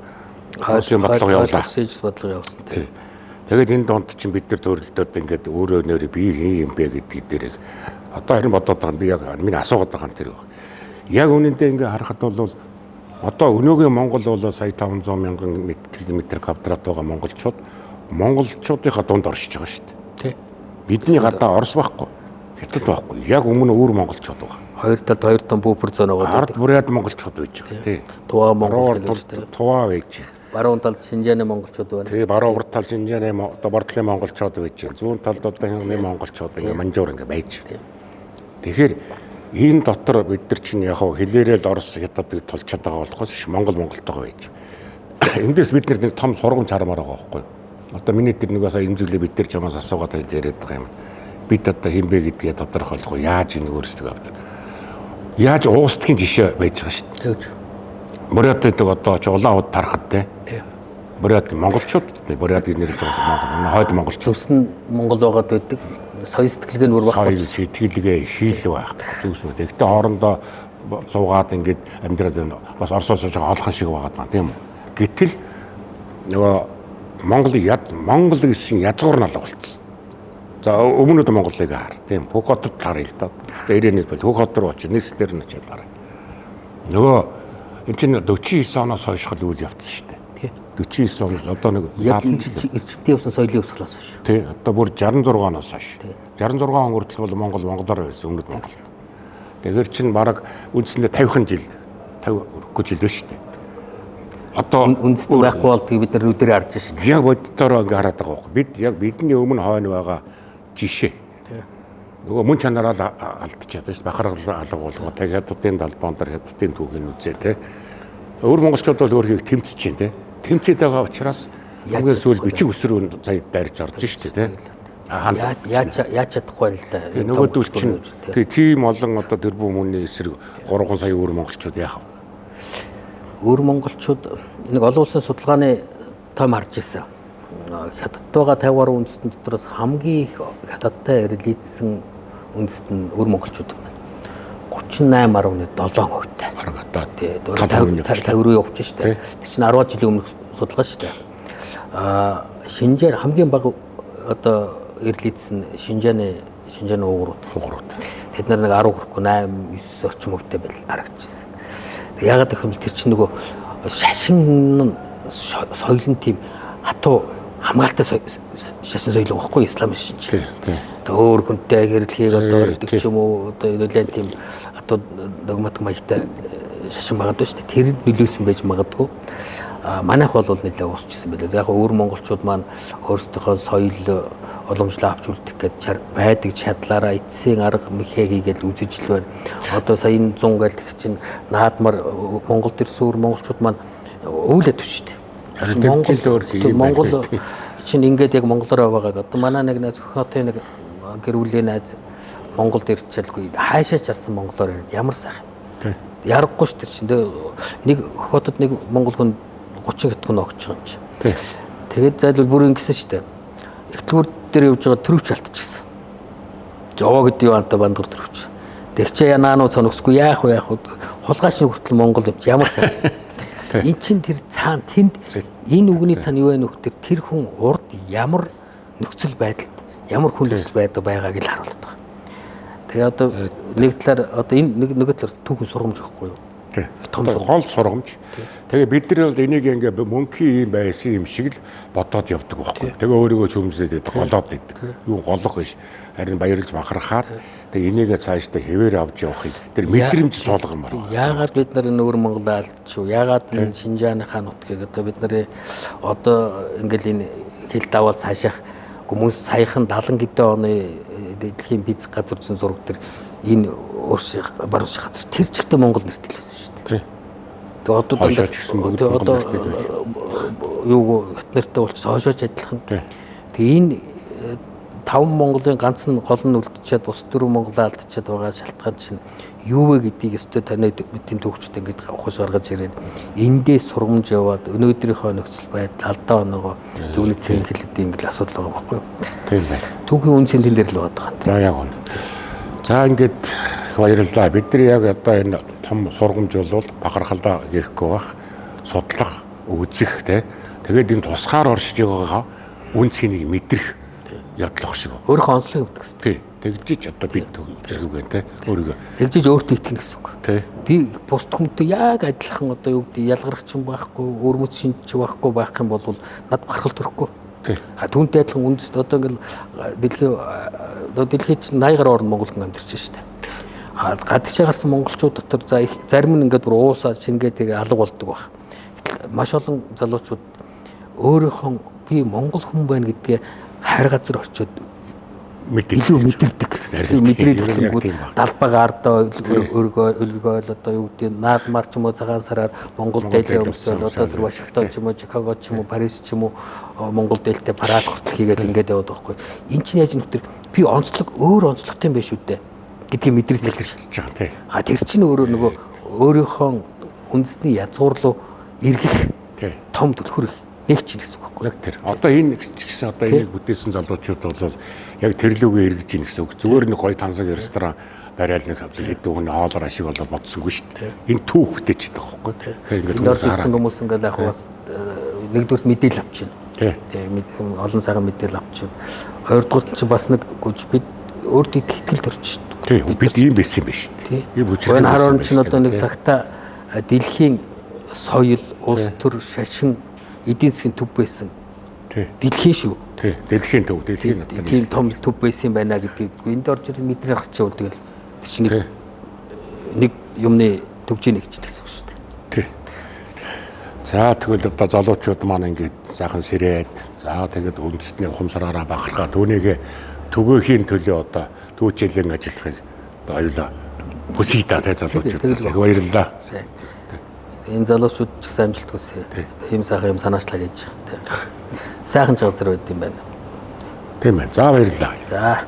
хойсын бодлого явуулаа. Сэжс бодлого явуулсан тий. Тэгээд энэ донд чинь бид нар төрөлдөөд ингээд өөрөө нөр би юм бэ гэдгийг дээр одоо харин бодоод байгаа би яг миний асуугаад байгаа юм тэр баг. Яг үнэндээ ингээд харахад бол одоо өнөөгийн Монгол бол сая 500 мянган км квадрат байгаа монголчуудынхаа дунд оршиж байгаа шүү дээ. Тий. Бидний гадаа Орос байхгүй. Хятад байхгүй. Яг өмнө өөр монголчууд байгаа. Хоёр талд хоёр том буфер зон байгаа. Ард бүрээд монголчууд байж байгаа. Тий. Туваа монгол гэж тий. Туваа байж. Баруун талд Шинжааны монголчууд байна. Тий, баруун урд талд Шинжааны одоо бордлын монголчууд байж. Зүүн талд одоо хямны монголчууд ингээ манжуур ингээ байж. Тэгэхээр энэ дотор бид нар чинь яг хэлээрэл Орос хятадыг тулж чадбайгаа болохоос монголтойгоо байж. Эндээс бид нэг том сургамж харамаар байгаа байхгүй. Одоо миний тэр нэг сая имзэглээ бид нар чамаас асуугаад яриад байгаа юм. Бид одоо хинбэ гэдгээ тодорхойлох яаж энэ өөрсдөө авч. Яаж уустдгийн жишээ байж байгаа шүү дээ. Тэгж. Бурятад одоо ч улаан уд тарахад те. Бурят монголчууд те. Бурятыг нэрлэж байгаа хойд монголчууд. Зүс нь Монгол байгаад байдаг. Соёл сэтгэлгээ нь өөр байхгүй. Соёл сэтгэлгээ хийл байх. Зүгснүүд. Гэхдээ хоорондоо суугаад ингээд амьдраад бас Оросоос жоохон олхон шиг байгаад байна тийм үү. Гэтэл нөгөө Монгол гэсэн язгуур нь алга болчихсон. За өмнөд Монголыг хаар тийм Хөх хотод харъя л да. Ирээний бол Хөх хот руу очиж нийслэлээр нь очиж харъя. Нөгөө энэ чинь 49 оноос хойш л үйл явцсан шүү дээ. 49 оноос одоо нэг эрчимтэй явсан соёлын өвсгөлөөс шүү. Тий одоо бүр 66 оноос хойш. 66 он хүртэл бол монголоор байсан өмнөд Монгол. Тэгэхээр чинь бараг үндсэндээ 50хан жил 50 жил биш шүү дээ. Одоо үндэстэн байхгүй болдгийг бид нар нүдээр харж шүү дээ. Яг боддороо ингээ хараад байгаа байхгүй. Бид яг бидний өмнө хойно байгаа жишээ. Нөгөө мөн чанараа алдчихад шүү дээ. Бахархал алга болгоо. Тэг хятадын далбаан дээр хятадын түүхийг үзээ те. Өөр монголчууд бол өөрхийг тэмцэж чинь те. Тэмцээд байгаа учраас хамгийн сүүл бичиг өсрөө сая дайрч орж шүү дээ те. Яаж чадахгүй л да. Нөгөөдөл чинь тийм олон одоо тэрбум өмнө эсрэг 3 сая өөр монголчууд яах вэ? Өөр монголчууд нэг олон улсын судалгааны том харж ирсэн. Хятад байгаа 50 гаруй үндэстэн дотроос хамгийн их хятадтай релизсэн үндэстэн өөр монголчууд байна. 38.7%. Бараг одоо тий 50 руу явж штэ. Тэр чинь 10 жилийн өмнөх судалгаа штэ. Шинжээр хамгийн бага одоо релизсэн Шинжааны уугрууд. Тэд нар нэг 10 хүрэхгүй 8-9 орчим хувьтай байл харагдчихсан. Ягаад гэх юм тэр чинь нөгөө шашин соёлын тийм хатуу хамгаалтай шашин соёл байхгүй исламын шинж. Тэгээ өөр хүнтэй хэрэглэхийг одоо өрдөг ч юм уу одоо нэлээд тийм хатуу догматик маягтай шашин байгаа дөө шүү дээ. Тэр нөлөөсөн байж магадгүй. Манайх бол нэлээд уусчихсан байлээ. Яг өөр монголчууд маань өөрсдийнхөө соёл уламжлал авч үлдэх гэж байдаг чадлаараа эцсийн арга мэхээ хийгээл үзэж л байна. Одоо сая энэ 100 гэлдэх чинь наадмар Монголд ирсэн өөр монголчууд маань өвлөд төв шүү дээ. Монгол чинь ингээд яг монголоор байгааг одоо манай нэг зөвхөн нэг гэр бүлийн найз Монголд ирчихэлгүй хаашаа чарсан монголоор яриад ямар сайхан. Ярахгүй ш тэр чинь нэг хотод нэг монгол хүн 30 хэдхэн огч байгаа юм чи. Тэгээд зайлвал бүр ингэсэн ш дээ. Эхлэлгүүр дээр явж байгаа төрөвч алдчихсан. Жоо гэдэг юу анта бандгар төрөвч. Тэр чи янаануу цоногсгүй яах вэ хулгайч хүртэл монгол юм чи ямар сайн. Эн чин тэр цаана тэнд энэ үгний цаана юу вэ нөхдөр тэр хүн урд ямар нөхцөл байдалд ямар хүн нөхцөл байдал байгааг л харуулдаг байна. Тэгээ одоо нэг талаар одоо энэ нэг талаар түүхэн сургамж өгөхгүй юу? Том гол сургамж. Тэгээ бид нар бол энийг ингээ мөнхийн юм байсан юм шиг л бодоод явдаг байхгүй. Тэгээ өөрийгөө шүмжлээд байдаг, голоод байдаг. Юу голох биш. Харин баярлж бахархаар тэгээ энийгээ цаашдаа хэвээр авч явахыг тэр мэдрэмж суулгамаар. Яагаад бид нар энэ өвөр Монгол алдчихв? Яагаад энэ Шинжааныхаа нутгийг одоо бид нарын одоо ингээл энэ хил давал цаашаах хүмүүс саяхан 70 гэдэн оны дэлхийн физик газар зүйн зураг дээр энэ урших баруунших газар тэр чигтээ Монгол нэртэл байсан шүү дээ. Тэгээ одоо юу хэтнэртэй болчихсон хойшооч адилхан. Тэгээ энэ 5 Монголын ганц нь гол нь үлдчихэд бус 4 Монгол алдчихад байгаа шалтгаан чинь юу вэ гэдгийг өстой танайд бидний төвчд ингэж ухаж гаргаж ирээд эндээ сургамж яваад өнөөдрийнхөө нөхцөл байдал алдаа оноогоо төвний цэн хэлэдийн ингээл асуудал байгаа байхгүй юу? Тийм байна. Түүхийн үнцэн тэн дээр л бод байгаа. За яг үнэ. За ингээд баярлалаа. Бид нар яг одоо энэ том сургамж бол бахархалдаа гээхгүй бах, судлах, үзэх тэгээд энэ тусгаар оршиж байгаагаа үн цэнийг мэдрэх явдлах шиг. Өөрийнхөө онцлог өгдөг гэсэн. Тий. Тэгжиж одоо бид зэрэгэн өөрийгөө тэгжиж өөртөө итгэнэ гэсэн үг. Би бусд хүмүүстээ яг адилхан одоо юу гэдэг ялгарч юм байхгүй, өөрмөц шинж байхгүй байх юм бол над бахархал төрөхгүй. Түүнтэй адилхан үндэст одоо ингээл дэлхийд 80 гаруй орн Монгол хүн амьдарч байна шүү дээ. Гадагшаа гарсан монголчууд дотор зарим нь ингээд бүр уусаа шингээд тэгээ алга болдог байх. Маш олон залуучууд өөрийнхөө би монгол хүн байна гэдгээ хайр газар очиод илүү мэдэрдэг. Мэдрээд ирэнгүүт далбаг ардаа өргөөл одоо юу гэдэг наад мар ч юм уу цагаан сараар Монгол дээлээ өмсөөл одоо тэр Вашингтон ч юм уу Чикаго ч юм уу Парис ч юм уу Монгол дээлтэй парад хүртэл хийгээд ингээд яваад байхгүй. Энд чинь яаж нөхдөр би онцлог өөр онцлогтой юм биш үү дээ гэдгийг мэдрээд хэлж байгаа. Тэр чинь өөрөө нөгөө өөрийнхөө үндэсний язгуур руу эргэх том түлхүүр нэг ч гэсэн үг байхгүй. Яг тэр. Одоо энэ гэсэн одоо энийг бүтээсэн залуучууд бол яг тэрлүүгээ эргэж ийн гэсэн үг. Зүгээр нэг гоё тансаг ресторан барайл нэг хэд дүүн хоолоор ашиг болоод бодсонгүй шүү дээ. Энэ түүх бүтээчихэд байгаа байхгүй. Ингээд орж ирсэн хүмүүс ингээд яг бас нэгдүгээр мэдээлэл авчихна. Тэгээ олон сайхан мэдээлэл авчихна. Хоёрдугаар нь ч бас нэг бид өөртөө итгэл төрчихдөг. Бид ийм байсан юм байна шүү дээ. Энэ хар орн чинь одоо нэг цагта дэлхийн соёл, улс төр, шашин эдийн засгийн төв байсан. Дэлхийн шүү. Дэлхийн төв, дэлхийн тийм том төв байсан юм байна гэдгийг энд орж ирэх мэдрээ гарчаа бол тэгэл тэр чинь нэг юмны төвжин нэг ч гэсэн үг шүү дээ. За тэгвэл одоо залуучууд маань ингээд сайхан сэрээд за тэгээд үндэстний ухамсараараа бахархаа түүнийгээ түгээхийн төлөө одоо түүчээлийн ажиллахыг одоо аюулаа хүсье та залуучуудаас их баярлалаа. Энэ залуучууд ч гэсэн амжилт хүсье. Ийм сайхан юм санаачлаа гэж. Сайхан ч газар байд юм байна. Тийм ээ. За баярлалаа. За